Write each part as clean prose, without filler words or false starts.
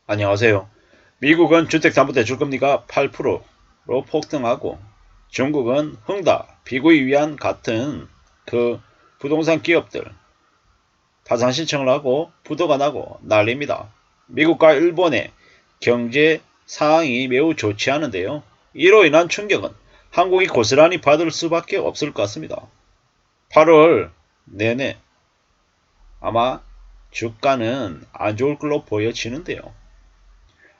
안녕하세요. 미국은 주택담보대출금리가 8%로 폭등하고 중국은 흥다, 비구이 위안 같은 부동산 기업들 파산 신청을 하고 부도가 나고 난립니다. 미국과 일본의 경제 상황이 매우 좋지 않은데요. 이로 인한 충격은 한국이 고스란히 받을 수밖에 없을 것 같습니다. 8월 내내 아마 주가는 안 좋을 걸로 보여지는데요.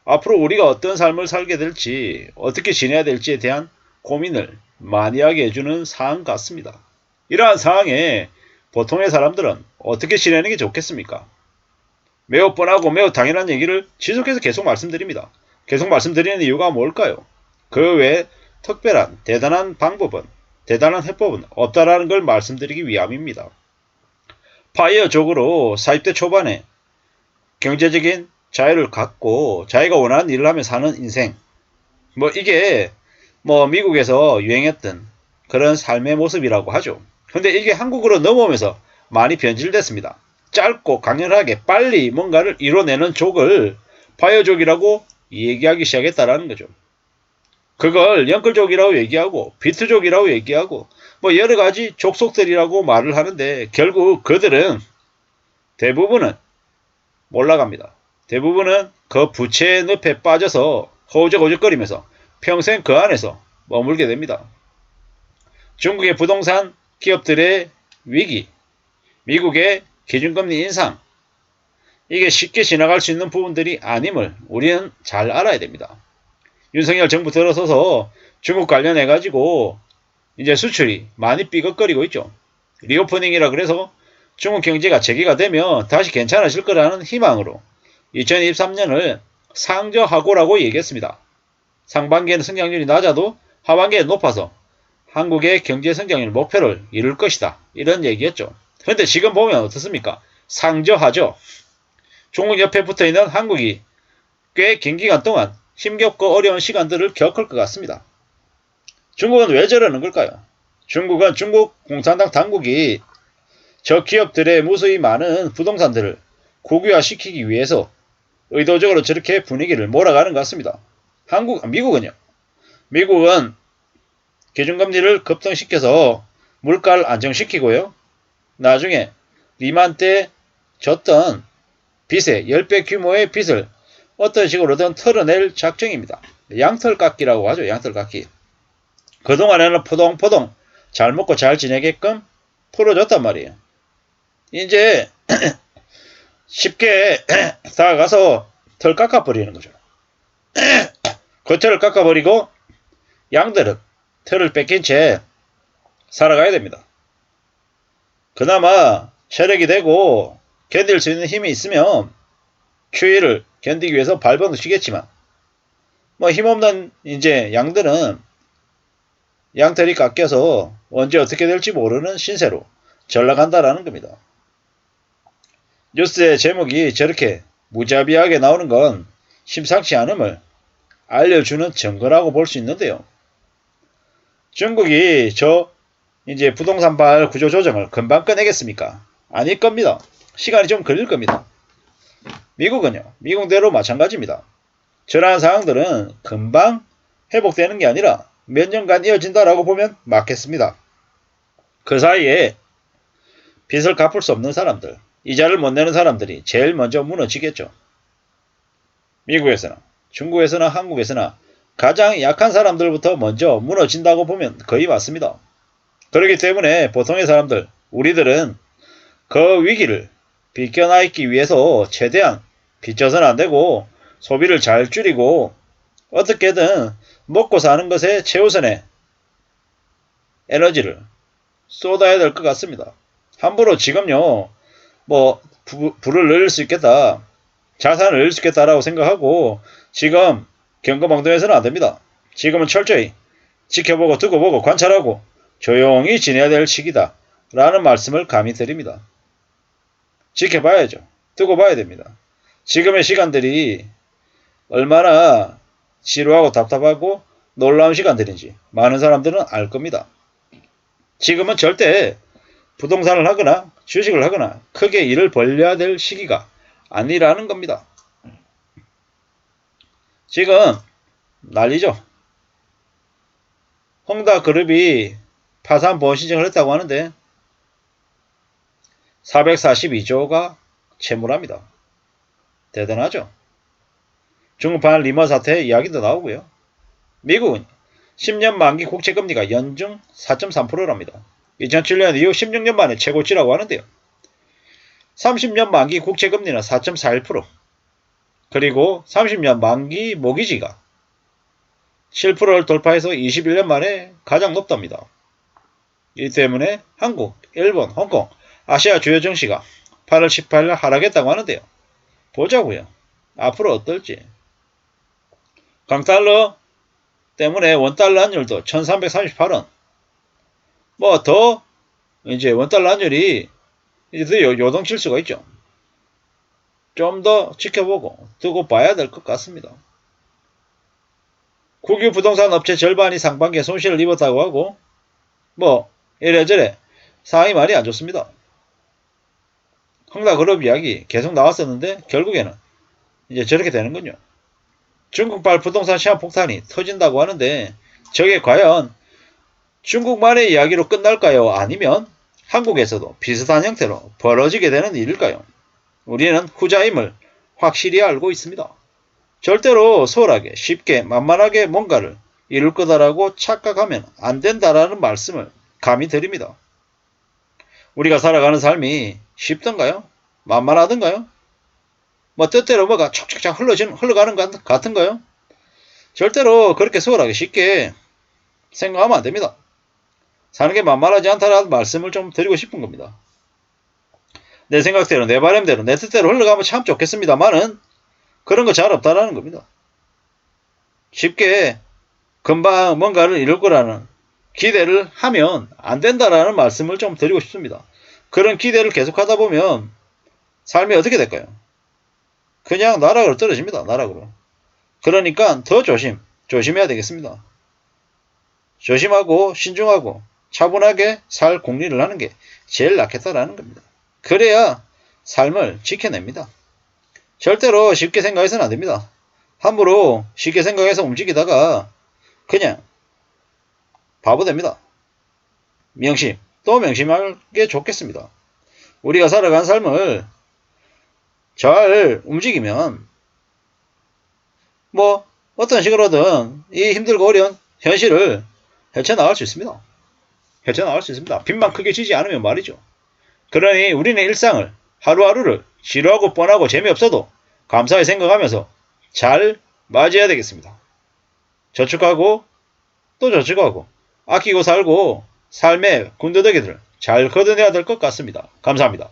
앞으로 우리가 어떤 삶을 살게 될지, 어떻게 지내야 될지에 대한 고민을 많이 하게 해주는 사안 같습니다. 이러한 상황에 보통의 사람들은 어떻게 지내는 게 좋겠습니까? 매우 뻔하고 매우 당연한 얘기를 지속해서 계속 말씀드립니다. 계속 말씀드리는 이유가 뭘까요? 그 외에 특별한 대단한 방법은, 대단한 해법은 없다라는 걸 말씀드리기 위함입니다. 파이어족으로 40대 초반에 경제적인 자유를 갖고 자기가 원하는 일을 하며 사는 인생, 이게 미국에서 유행했던 그런 삶의 모습이라고 하죠. 근데 이게 한국으로 넘어오면서 많이 변질됐습니다. 짧고 강렬하게 빨리 뭔가를 이뤄내는 족을 파이어족이라고 얘기하기 시작했다라는 거죠. 그걸 영끌족이라고 얘기하고 비트족이라고 얘기하고 여러 가지 족속들이라고 말을 하는데, 결국 그들은 대부분은 올라갑니다. 대부분은 그 부채의 늪에 빠져서 허우적허우적거리면서 평생 그 안에서 머물게 됩니다. 중국의 부동산 기업들의 위기, 미국의 기준금리 인상, 이게 쉽게 지나갈 수 있는 부분들이 아님을 우리는 잘 알아야 됩니다. 윤석열 정부 들어서서 중국 관련해가지고 이제 수출이 많이 삐걱거리고 있죠. 리오프닝이라 그래서 중국 경제가 재개가 되면 다시 괜찮아질 거라는 희망으로 2023년을 상저하고라고 얘기했습니다. 상반기에는 성장률이 낮아도 하반기에 높아서 한국의 경제 성장률 목표를 이룰 것이다, 이런 얘기였죠. 그런데 지금 보면 어떻습니까? 상저하죠. 중국 옆에 붙어있는 한국이 꽤 긴 기간 동안 힘겹고 어려운 시간들을 겪을 것 같습니다. 중국은 왜 저러는 걸까요? 중국은 중국 공산당 당국이 저 기업들의 무수히 많은 부동산들을 국유화시키기 위해서 의도적으로 저렇게 분위기를 몰아가는 것 같습니다. 미국은요? 미국은 기준금리를 급등시켜서 물가를 안정시키고요. 나중에 리만 때 졌던 빚의 10배 규모의 빚을 어떤 식으로든 털어낼 작정입니다. 양털깎기라고 하죠. 양털깎기. 그동안에는 포동포동 잘 먹고 잘 지내게끔 풀어줬단 말이에요. 이제 쉽게 다가가서 털 깎아버리는 거죠. 그 털을 깎아버리고 양들은 털을 뺏긴 채 살아가야 됩니다. 그나마 체력이 되고 견딜 수 있는 힘이 있으면 추위를 견디기 위해서 발버둥 치겠지만, 힘없는 이제 양들은 양털이 깎여서 언제 어떻게 될지 모르는 신세로 전락한다라는 겁니다. 뉴스의 제목이 저렇게 무자비하게 나오는 건 심상치 않음을 알려주는 증거라고 볼 수 있는데요. 중국이 이제 부동산발 구조조정을 금방 꺼내겠습니까? 아닐 겁니다. 시간이 좀 걸릴 겁니다. 미국은요, 미국대로 마찬가지입니다. 저러한 상황들은 금방 회복되는 게 아니라 몇 년간 이어진다라고 보면 맞겠습니다. 그 사이에 빚을 갚을 수 없는 사람들, 이자를 못 내는 사람들이 제일 먼저 무너지겠죠. 미국에서나 중국에서나 한국에서나 가장 약한 사람들부터 먼저 무너진다고 보면 거의 맞습니다. 그렇기 때문에 보통의 사람들, 우리들은 그 위기를 비껴나있기 위해서 최대한 빚져서는 안되고 소비를 잘 줄이고 어떻게든 먹고 사는 것에 최우선의 에너지를 쏟아야 될 것 같습니다. 함부로 지금요, 부를 늘릴 수 있겠다, 자산을 늘릴 수 있겠다라고 생각하고 지금 경거망동해서는 안됩니다. 지금은 철저히 지켜보고 두고 보고 관찰하고 조용히 지내야 될 시기다 라는 말씀을 감히 드립니다. 지켜봐야죠. 두고 봐야 됩니다. 지금의 시간들이 얼마나 지루하고 답답하고 놀라운 시간들인지 많은 사람들은 알 겁니다. 지금은 절대 부동산을 하거나 주식을 하거나 크게 일을 벌려야 될 시기가 아니라는 겁니다. 지금 난리죠. 홍다그룹이 파산 보험 신청을 했다고 하는데 442조가 채무랍니다. 대단하죠. 중국발 리먼 사태 이야기도 나오고요. 미국은 10년 만기 국채금리가 연중 4.3%랍니다. 2007년 이후 16년 만에 최고치라고 하는데요. 30년 만기 국채금리는 4.41%, 그리고 30년 만기 모기지가 7%를 돌파해서 21년 만에 가장 높답니다. 이 때문에 한국, 일본, 홍콩, 아시아 주요 증시가 8월 18일 하락했다고 하는데요. 보자고요. 앞으로 어떨지. 강달러 때문에 원달러 환율도 1338원. 뭐 더 이제 원달러 환율이 이제 더 요동칠 수가 있죠. 좀 더 지켜보고 두고 봐야 될 것 같습니다. 국유 부동산 업체 절반이 상반기에 손실을 입었다고 하고 뭐 이래저래 상황이 많이 안 좋습니다. 홍다그룹 이야기 계속 나왔었는데 결국에는 이제 저렇게 되는군요. 중국발 부동산 시장 폭탄이 터진다고 하는데 저게 과연 중국만의 이야기로 끝날까요? 아니면 한국에서도 비슷한 형태로 벌어지게 되는 일일까요? 우리는 후자임을 확실히 알고 있습니다. 절대로 소홀하게 쉽게 만만하게 뭔가를 이룰 거다라고 착각하면 안 된다라는 말씀을 감히 드립니다. 우리가 살아가는 삶이 쉽던가요? 만만하던가요? 뭐 뜻대로 뭐가 촉촉착 흘러가는 것 같은가요? 절대로 그렇게 소홀하게 쉽게 생각하면 안 됩니다. 사는 게 만만하지 않다라는 말씀을 좀 드리고 싶은 겁니다. 내 생각대로, 내 바람대로, 내 뜻대로 흘러가면 참 좋겠습니다만은 그런 거 잘 없다라는 겁니다. 쉽게 금방 뭔가를 이룰 거라는 기대를 하면 안 된다라는 말씀을 좀 드리고 싶습니다. 그런 기대를 계속하다 보면 삶이 어떻게 될까요? 그냥 나락으로 떨어집니다. 나락으로. 그러니까 더 조심해야 되겠습니다. 조심하고 신중하고 차분하게 살 공리를 하는 게 제일 낫겠다라는 겁니다. 그래야 삶을 지켜냅니다. 절대로 쉽게 생각해서는 안 됩니다. 함부로 쉽게 생각해서 움직이다가 그냥 바보 됩니다. 명심, 또 명심할 게 좋겠습니다. 우리가 살아가는 삶을 잘 움직이면 뭐 어떤 식으로든 이 힘들고 어려운 현실을 헤쳐나갈 수 있습니다. 헤쳐나갈 수 있습니다. 빚만 크게 지지 않으면 말이죠. 그러니 우리는 일상을 하루하루를 지루하고 뻔하고 재미없어도 감사히 생각하면서 잘 맞이해야 되겠습니다. 저축하고 또 저축하고 아끼고 살고 삶의 군더더기들을 잘 걷어내야 될 것 같습니다. 감사합니다.